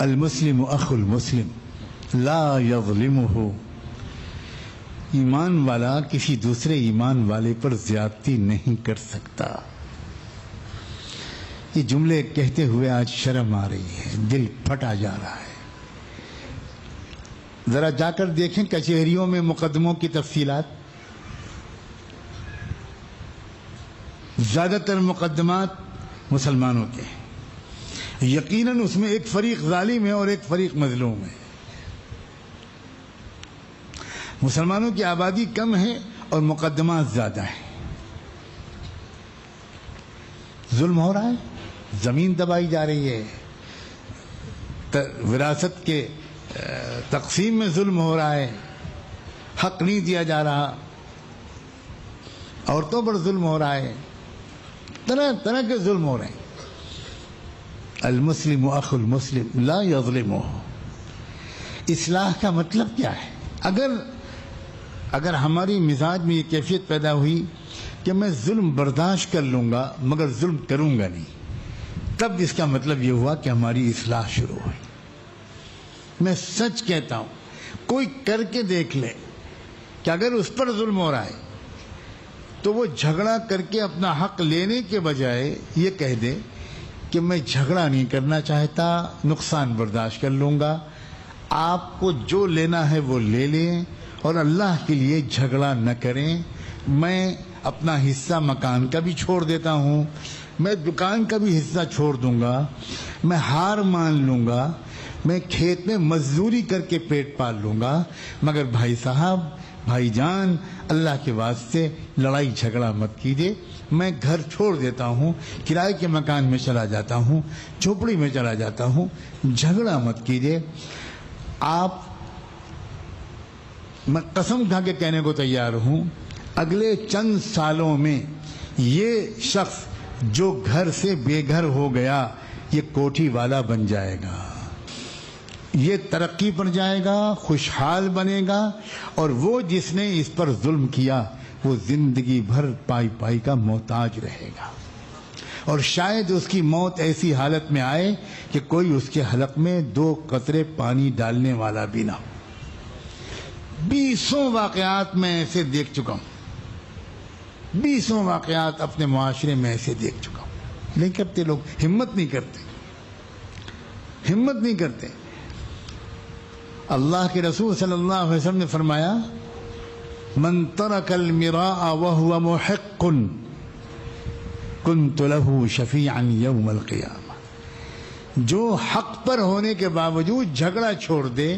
المسلم اخو المسلم لا یظلمہ، ایمان والا کسی دوسرے ایمان والے پر زیادتی نہیں کر سکتا۔ یہ جملے کہتے ہوئے آج شرم آ رہی ہے، دل پھٹا جا رہا ہے۔ ذرا جا کر دیکھیں کچہریوں میں مقدموں کی تفصیلات، زیادہ تر مقدمات مسلمانوں کے ہیں، یقیناً اس میں ایک فریق ظالم ہے اور ایک فریق مظلوم ہے۔ مسلمانوں کی آبادی کم ہے اور مقدمات زیادہ ہیں۔ ظلم ہو رہا ہے، زمین دبائی جا رہی ہے، وراثت کے تقسیم میں ظلم ہو رہا ہے، حق نہیں دیا جا رہا، عورتوں پر ظلم ہو رہا ہے، طرح طرح کے ظلم ہو رہے ہیں۔ المسلم اخو المسلم لا یظلمہ، اصلاح کا مطلب کیا ہے؟ اگر ہماری مزاج میں یہ کیفیت پیدا ہوئی کہ میں ظلم برداشت کر لوں گا مگر ظلم کروں گا نہیں، تب اس کا مطلب یہ ہوا کہ ہماری اصلاح شروع ہوئی۔ میں سچ کہتا ہوں، کوئی کر کے دیکھ لے کہ اگر اس پر ظلم ہو رہا ہے تو وہ جھگڑا کر کے اپنا حق لینے کے بجائے یہ کہہ دے کہ میں جھگڑا نہیں کرنا چاہتا، نقصان برداشت کر لوں گا، آپ کو جو لینا ہے وہ لے لیں اور اللہ کے لیے جھگڑا نہ کریں، میں اپنا حصہ مکان کا بھی چھوڑ دیتا ہوں، میں دکان کا بھی حصہ چھوڑ دوں گا، میں ہار مان لوں گا، میں کھیت میں مزدوری کر کے پیٹ پال لوں گا، مگر بھائی صاحب، بھائی جان، اللہ کے واسطے لڑائی جھگڑا مت کیجیے، میں گھر چھوڑ دیتا ہوں، کرائے کے مکان میں چلا جاتا ہوں، جھوپڑی میں چلا جاتا ہوں، جھگڑا مت کیجیے۔ میں قسم کھا کے کہنے کو تیار ہوں، اگلے چند سالوں میں یہ شخص جو گھر سے بے گھر ہو گیا یہ کوٹھی والا بن جائے گا، یہ ترقی پر جائے گا، خوشحال بنے گا، اور وہ جس نے اس پر ظلم کیا وہ زندگی بھر پائی پائی کا محتاج رہے گا، اور شاید اس کی موت ایسی حالت میں آئے کہ کوئی اس کے حلق میں 2 قطرے پانی ڈالنے والا بھی نہ ہو۔ 20 واقعات میں ایسے دیکھ چکا ہوں، 20 واقعات اپنے معاشرے میں ایسے دیکھ چکا ہوں۔ نہیں کرتے لوگ، ہمت نہیں کرتے، ہمت نہیں کرتے۔ اللہ کے رسول صلی اللہ علیہ وسلم نے فرمایا، من ترک المراء وهو محق كنت له شفیعا یوم القیامہ، جو حق پر ہونے کے باوجود جھگڑا چھوڑ دے،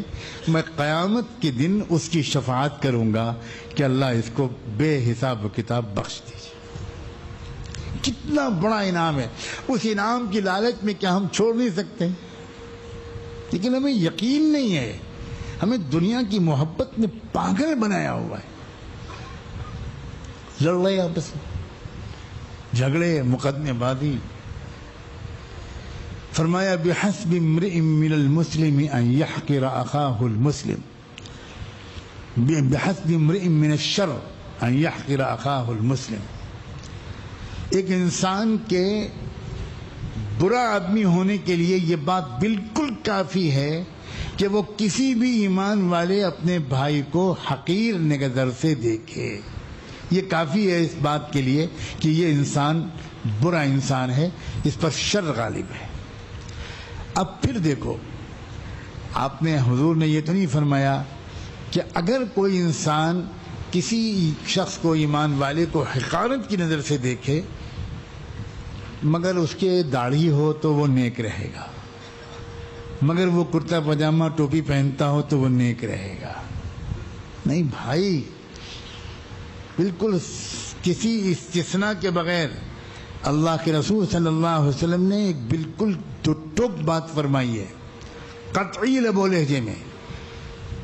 میں قیامت کے دن اس کی شفاعت کروں گا کہ اللہ اس کو بے حساب و کتاب بخش دیجیے۔ کتنا بڑا انعام ہے، اس انعام کی لالچ میں کیا ہم چھوڑ نہیں سکتے؟ لیکن ہمیں یقین نہیں ہے، ہمیں دنیا کی محبت نے پاگل بنایا ہوا ہے۔ لڑ رہے آپس میں، جھگڑے، مقدمے بازی۔ فرمایا بحسب امرئ من المسلم ان يحقر اخاه المسلم، بحسب امرئ من الشر ان يحقر اخاه المسلم۔ ایک انسان کے برا آدمی ہونے کے لیے یہ بات بالکل کافی ہے کہ وہ کسی بھی ایمان والے اپنے بھائی کو حقیر نظر سے دیکھے۔ یہ کافی ہے اس بات کے لیے کہ یہ انسان برا انسان ہے، اس پر شر غالب ہے۔ اب پھر دیکھو، آپ نے، حضور نے یہ تو نہیں فرمایا کہ اگر کوئی انسان کسی شخص کو، ایمان والے کو حقارت کی نظر سے دیکھے مگر اس کے داڑھی ہو تو وہ نیک رہے گا، مگر وہ کرتا پاجامہ ٹوپی پہنتا ہو تو وہ نیک رہے گا۔ نہیں بھائی، بالکل کسی استثناء کے بغیر اللہ کے رسول صلی اللہ علیہ وسلم نے ایک بالکل ٹوک بات فرمائی ہے، قطعی لب و لہجے میں،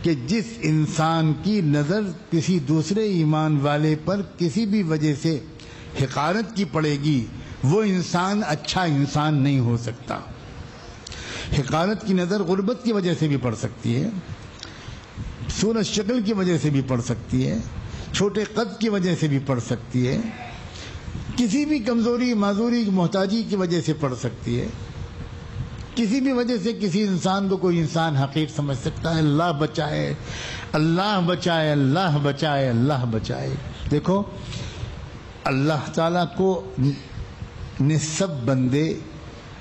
کہ جس انسان کی نظر کسی دوسرے ایمان والے پر کسی بھی وجہ سے حقارت کی پڑے گی، وہ انسان اچھا انسان نہیں ہو سکتا۔ حقارت کی نظر غربت کی وجہ سے بھی پڑ سکتی ہے، صورت شکل کی وجہ سے بھی پڑ سکتی ہے، چھوٹے قد کی وجہ سے بھی پڑ سکتی ہے، کسی بھی کمزوری، معذوری، محتاجی کی وجہ سے پڑ سکتی ہے، کسی بھی وجہ سے کسی انسان کو کوئی انسان حقیر سمجھ سکتا ہے. اللہ بچائے، اللہ بچائے، اللہ بچائے، اللہ بچائے. دیکھو اللہ تعالیٰ کو نے سب بندے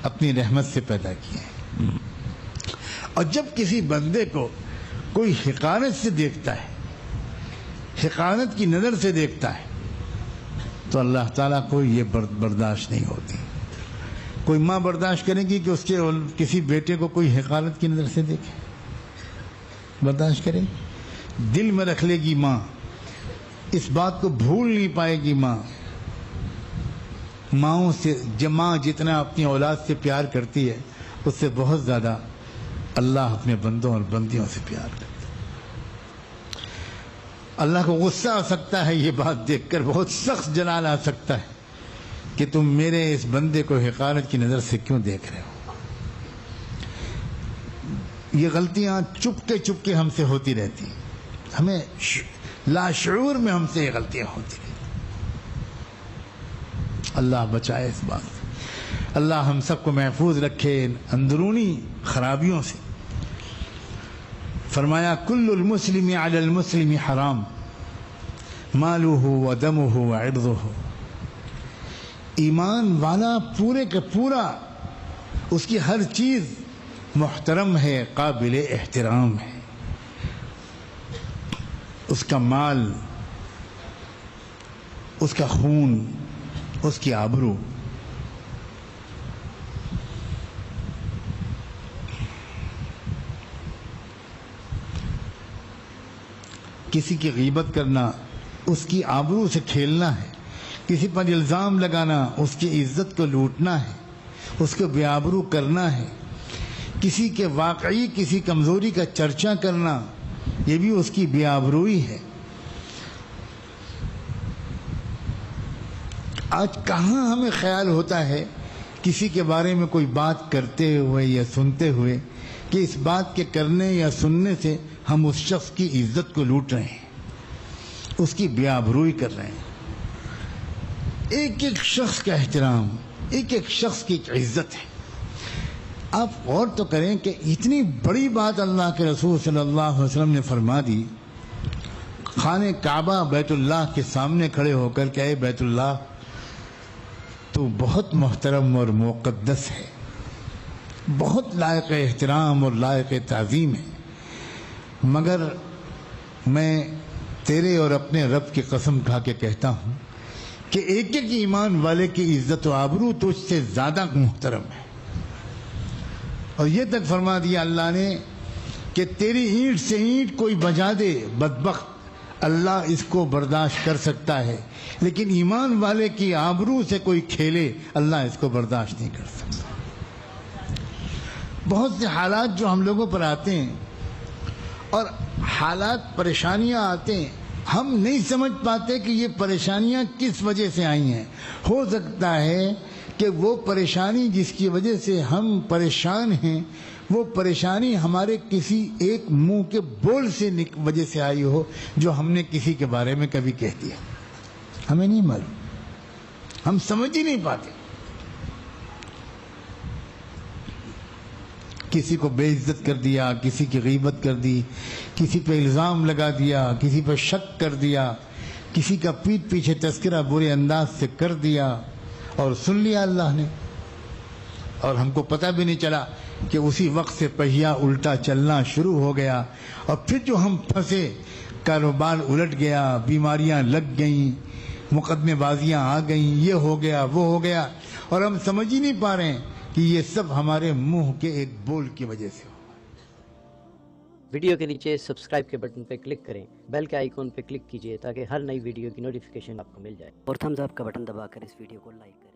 اپنی رحمت سے پیدا کیے ہیں، اور جب کسی بندے کو کوئی حقارت سے دیکھتا ہے، حقارت کی نظر سے دیکھتا ہے، تو اللہ تعالیٰ کو یہ برداشت نہیں ہوتی. کوئی ماں برداشت کرے گی کہ اس کے کسی بیٹے کو کوئی حقارت کی نظر سے دیکھے؟ برداشت کرے گی؟ دل میں رکھ لے گی ماں، اس بات کو بھول نہیں پائے گی ماں. ماؤں سے ماں جتنا اپنی اولاد سے پیار کرتی ہے، اس سے بہت زیادہ اللہ اپنے بندوں اور بندیوں سے پیار کرتا ہے. اللہ کو غصہ آ سکتا ہے یہ بات دیکھ کر، بہت سخت جلال آ سکتا ہے کہ تم میرے اس بندے کو حقارت کی نظر سے کیوں دیکھ رہے ہو. یہ غلطیاں چپکے ہم سے ہوتی رہتی ہیں، ہمیں لاشعور میں ہم سے یہ غلطیاں ہوتی رہتی. اللہ بچائے اس بات سے. اللہ ہم سب کو محفوظ رکھے اندرونی خرابیوں سے. فرمایا کل المسلم علی المسلم حرام مالہ ودمہ وعرضہ. ایمان والا پورے کا پورا، اس کی ہر چیز محترم ہے، قابل احترام ہے. اس کا مال، اس کا خون، اس کی آبرو. کسی کی غیبت کرنا اس کی آبرو سے کھیلنا ہے، کسی پر الزام لگانا اس کی عزت کو لوٹنا ہے، اس کو بے آبرو کرنا ہے. کسی کے واقعی کسی کمزوری کا چرچا کرنا، یہ بھی اس کی بے آبروئی ہے. آج کہاں ہمیں خیال ہوتا ہے کسی کے بارے میں کوئی بات کرتے ہوئے یا سنتے ہوئے کہ اس بات کے کرنے یا سننے سے ہم اس شخص کی عزت کو لوٹ رہے ہیں، اس کی بے آبروئی کر رہے ہیں. ایک ایک شخص کا احترام، ایک ایک شخص کی عزت ہے. آپ غور تو کریں کہ اتنی بڑی بات اللہ کے رسول صلی اللہ علیہ وسلم نے فرما دی. خانہ کعبہ بیت اللہ کے سامنے کھڑے ہو کر کہ اے بیت اللہ، تو بہت محترم اور مقدس ہے، بہت لائق احترام اور لائق تعظیم ہے، مگر میں تیرے اور اپنے رب کی قسم کھا کے کہتا ہوں کہ ایک ایک ایمان والے کی عزت و آبرو تجھ سے زیادہ محترم ہے. اور یہ تک فرما دیا اللہ نے کہ تیری اینٹ سے اینٹ کوئی بجا دے بدبخت، اللہ اس کو برداشت کر سکتا ہے، لیکن ایمان والے کی آبرو سے کوئی کھیلے، اللہ اس کو برداشت نہیں کر سکتا. بہت سے حالات جو ہم لوگوں پر آتے ہیں اور حالات پریشانیاں آتے ہیں، ہم نہیں سمجھ پاتے کہ یہ پریشانیاں کس وجہ سے آئی ہیں. ہو سکتا ہے کہ وہ پریشانی جس کی وجہ سے ہم پریشان ہیں، وہ پریشانی ہمارے کسی ایک منہ کے بول سے وجہ سے آئی ہو، جو ہم نے کسی کے بارے میں کبھی کہہ دیا. ہمیں نہیں معلوم، ہم سمجھ ہی نہیں پاتے. کسی کو بے عزت کر دیا، کسی کی غیبت کر دی، کسی پہ الزام لگا دیا، کسی پہ شک کر دیا، کسی کا پیٹھ پیچھے تذکرہ برے انداز سے کر دیا اور سن لیا اللہ نے، اور ہم کو پتہ بھی نہیں چلا کہ اسی وقت سے پہیہ الٹا چلنا شروع ہو گیا. اور پھر جو ہم پھنسے، کاروبار الٹ گیا، بیماریاں لگ گئیں، مقدمے بازیاں آ گئیں، یہ ہو گیا وہ ہو گیا، اور ہم سمجھ ہی نہیں پا رہے ہیں کہ یہ سب ہمارے منہ کے ایک بول کی وجہ سے ہو. ویڈیو کے نیچے سبسکرائب کے بٹن پہ کلک کریں، بیل کے آئیکن پہ کلک کیجئے تاکہ ہر نئی ویڈیو کی نوٹیفیکیشن آپ کو مل جائے، اور تھمز اپ کا بٹن دبا کر اس ویڈیو کو لائک کریں.